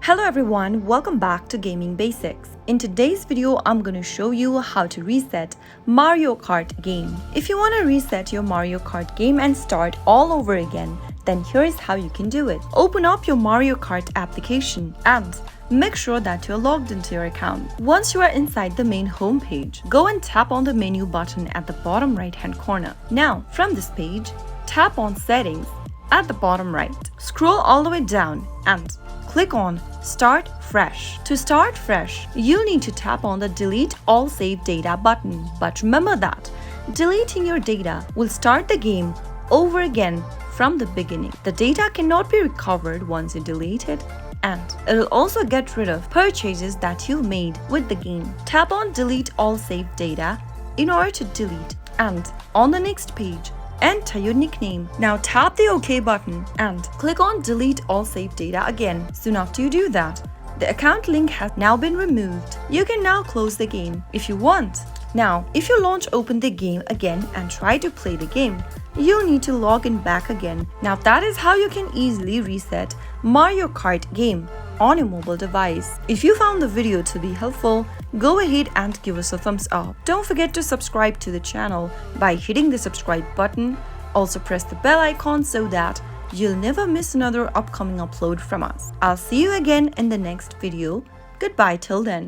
Hello everyone, welcome back to Gaming Basics. In today's video, I'm going to show you how to reset Mario Kart game. If you want to reset your Mario Kart game and start all over again, then here's how you can do it. Open up your Mario Kart application and make sure that you're logged into your account. Once you are inside the main home page, go and tap on the menu button at the bottom right hand corner. Now, from this page, tap on Settings at the bottom right. Scroll all the way down and click on Start Fresh. To start fresh, you'll need to tap on the Delete All Save Data button. But remember that deleting your data will start the game over again from the beginning. The data cannot be recovered once you delete it, and it'll also get rid of purchases that you've made with the game. Tap on Delete All Save Data in order to delete, and on the next page, enter your nickname. Now tap the OK button and click on Delete All Save Data again. Soon after you do that, the account link has now been removed. You can now close the game if you want. Now, if you open the game again and try to play the game, you'll need to log in back again. Now that is how you can easily reset Mario Kart game on a mobile device. If you found the video to be helpful, go ahead and give us a thumbs up. Don't forget to subscribe to the channel by hitting the subscribe button. Also press the bell icon so that you'll never miss another upcoming upload from us. I'll see you again in the next video. Goodbye till then.